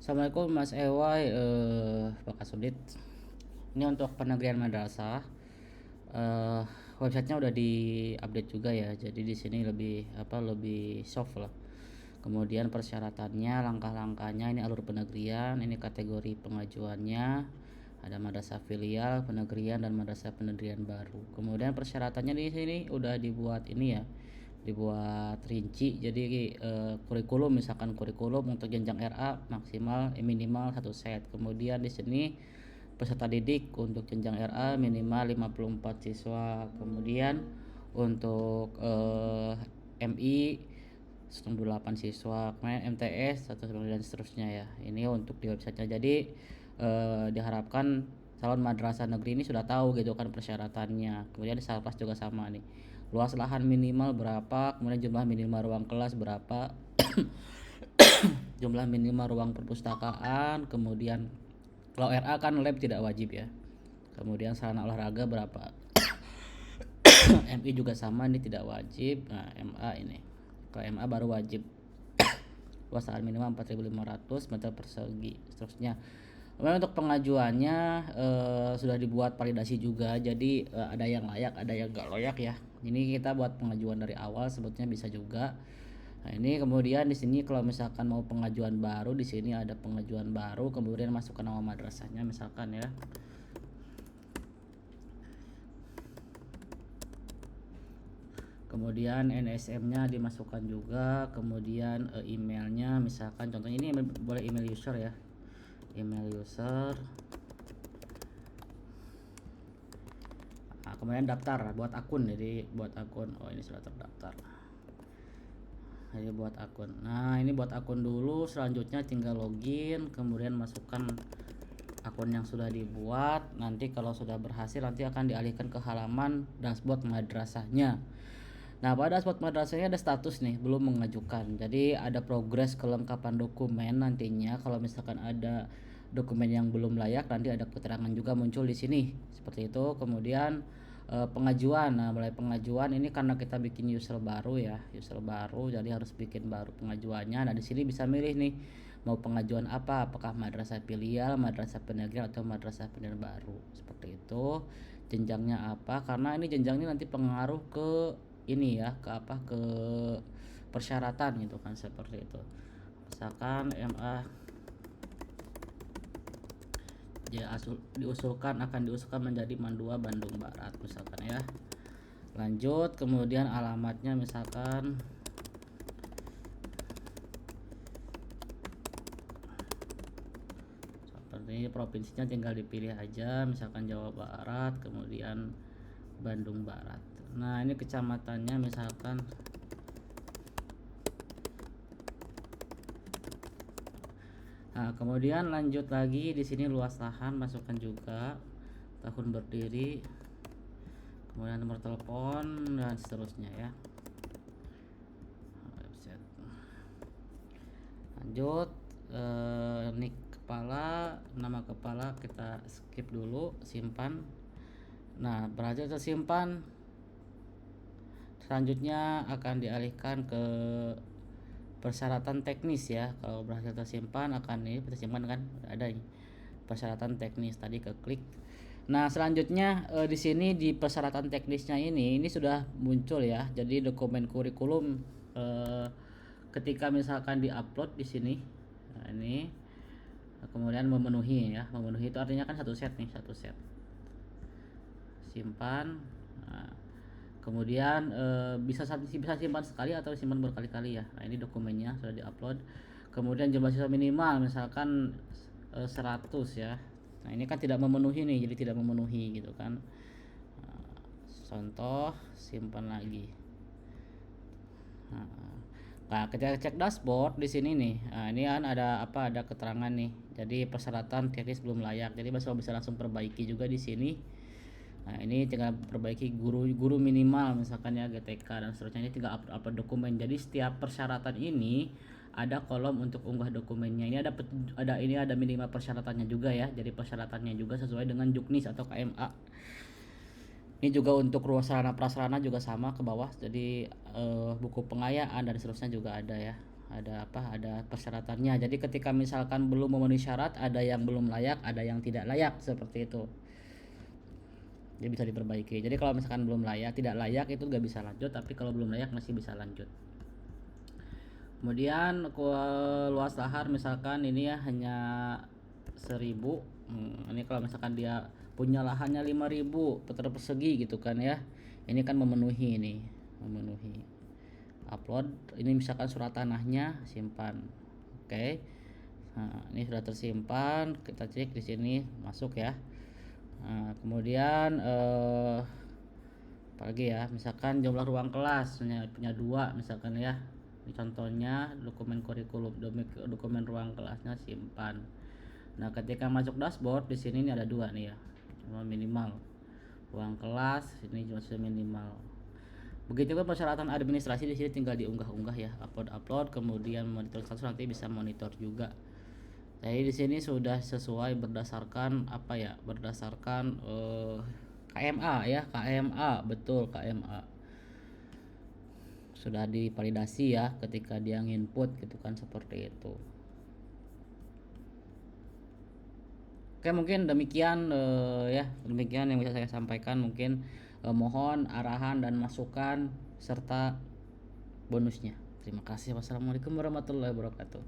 Assalamualaikum Mas Ewai, Pak Sudit. Ini untuk penegrian madrasah. Eh, Websitenya udah di-update juga ya. Jadi di sini lebih soft lah. Kemudian persyaratannya, langkah-langkahnya, ini alur penegrian, ini kategori pengajuannya, ada madrasah filial, penegrian dan madrasah penegrian baru. Kemudian persyaratannya di sini udah dibuat ini ya, dibuat rinci. Jadi kurikulum, misalkan kurikulum untuk jenjang RA maksimal minimal satu set. Kemudian di sini peserta didik untuk jenjang RA minimal 54 siswa. Kemudian untuk MI 98 siswa, kemudian MTS 190 dan seterusnya ya. Ini untuk di websitenya. Jadi diharapkan calon madrasah negeri ini sudah tahu gitu kan persyaratannya. Kemudian di Salpas juga sama nih. Luas lahan minimal berapa, kemudian jumlah minimal ruang kelas berapa, jumlah minimal ruang perpustakaan, kemudian kalau RA kan lab tidak wajib ya. Kemudian sarana olahraga berapa. MI juga sama, ini tidak wajib. Nah, MA ini. Kalau MA baru wajib. Luas lahan minimal 4.500 meter persegi, seterusnya. Kemudian untuk pengajuannya sudah dibuat validasi juga. Jadi ada yang layak, ada yang gak layak ya. Ini kita buat pengajuan dari awal, sebetulnya bisa juga. Nah, ini kemudian di sini kalau misalkan mau pengajuan baru, di sini ada pengajuan baru, kemudian masukkan nama madrasahnya misalkan ya. Kemudian NSM-nya dimasukkan juga, kemudian emailnya misalkan contohnya ini boleh email user ya. Email user. Nah, kemudian daftar buat akun, jadi buat akun. Oh, ini sudah terdaftar. Jadi buat akun. Nah, ini buat akun dulu, selanjutnya tinggal login, kemudian masukkan akun yang sudah dibuat. Nanti kalau sudah berhasil nanti akan dialihkan ke halaman dashboard madrasahnya. Nah, pada dashboard madrasahnya ada status nih, belum mengajukan. Jadi ada progres kelengkapan dokumen nantinya. Kalau misalkan ada dokumen yang belum layak, nanti ada keterangan juga muncul di sini. Seperti itu. Kemudian pengajuan. Nah, mulai pengajuan ini karena kita bikin user baru ya, user baru, jadi harus bikin baru pengajuannya. Nah, di sini bisa milih nih mau pengajuan apa, apakah madrasah filial, madrasah penegrian atau madrasah penegrian baru. Seperti itu. Jenjangnya apa? Karena ini jenjang ini nanti pengaruh ke ini ya, ke apa, ke persyaratan gitu kan, seperti itu. Misalkan MA akan diusulkan menjadi MAN 2 Bandung Barat misalkan ya. Lanjut, kemudian alamatnya misalkan seperti provinsinya tinggal dipilih aja, misalkan Jawa Barat, kemudian Bandung Barat. Nah, ini kecamatannya misalkan. Nah, kemudian lanjut lagi di sini luas lahan masukkan juga, tahun berdiri, kemudian nomor telepon dan seterusnya ya. Website. Lanjut, nick kepala, nama kepala kita skip dulu, simpan. Nah, berhasil tersimpan. Selanjutnya akan dialihkan ke persyaratan teknis ya. Kalau berhasil tersimpan akan ini tersimpan kan ada ini persyaratan teknis, tadi ke klik. Nah, selanjutnya di sini di persyaratan teknisnya ini sudah muncul ya. Jadi dokumen kurikulum ketika misalkan diupload di sini. Nah, ini kemudian memenuhi ya. Memenuhi itu artinya kan satu set nih, satu set. Simpan. Nah, kemudian bisa simpan sekali atau simpan berkali-kali ya. Nah, ini dokumennya sudah diupload. Kemudian jumlah siswa minimal misalkan 100 ya. Nah, ini kan tidak memenuhi nih, jadi tidak memenuhi gitu kan. Contoh, simpan lagi. Nah, kita cek dashboard di sini nih. Nah, ini kan ada apa? Ada keterangan nih. Jadi persyaratan teknis belum layak. Jadi Mas bisa langsung perbaiki juga di sini. Nah, ini tinggal perbaiki guru minimal misalkan ya, GTK dan seterusnya. Ini tinggal upload dokumen. Jadi setiap persyaratan ini ada kolom untuk unggah dokumennya. Ini ada minimal persyaratannya juga ya. Jadi persyaratannya juga sesuai dengan Juknis atau KMA. Ini juga untuk ruang sarana prasarana juga sama ke bawah. Jadi buku pengayaan dan seterusnya juga ada ya. ada persyaratannya. Jadi ketika misalkan belum memenuhi syarat, ada yang belum layak, ada yang tidak layak, seperti itu. Jadi bisa diperbaiki. Jadi kalau misalkan belum layak, tidak layak itu nggak bisa lanjut, tapi kalau belum layak masih bisa lanjut. Kemudian luas lahar misalkan ini ya hanya 1000. Ini kalau misalkan dia punya lahannya 5000 meter persegi gitu kan ya. Ini kan memenuhi ini, memenuhi. Upload, ini misalkan surat tanahnya, simpan. Oke. Nah, ini sudah tersimpan, kita cek di sini masuk ya. Nah, kemudian apalagi ya, misalkan jumlah ruang kelas punya 2 misalkan ya. Ini contohnya dokumen kurikulum, dokumen ruang kelasnya simpan. Nah, ketika masuk dashboard di sini ini ada 2 nih ya. Cuma minimal ruang kelas ini cuma minimal. Begitu kan persyaratan administrasi di sini tinggal diunggah-unggah ya, upload, kemudian monitor status nanti bisa monitor juga. Jadi di sini sudah sesuai berdasarkan apa ya? Berdasarkan KMA ya, KMA, betul KMA. Sudah divalidasi ya ketika dia nginput gitu kan, seperti itu. Oke, mungkin demikian ya, demikian yang bisa saya sampaikan. Mungkin mohon arahan dan masukan serta bonusnya. Terima kasih. Wassalamualaikum warahmatullahi wabarakatuh.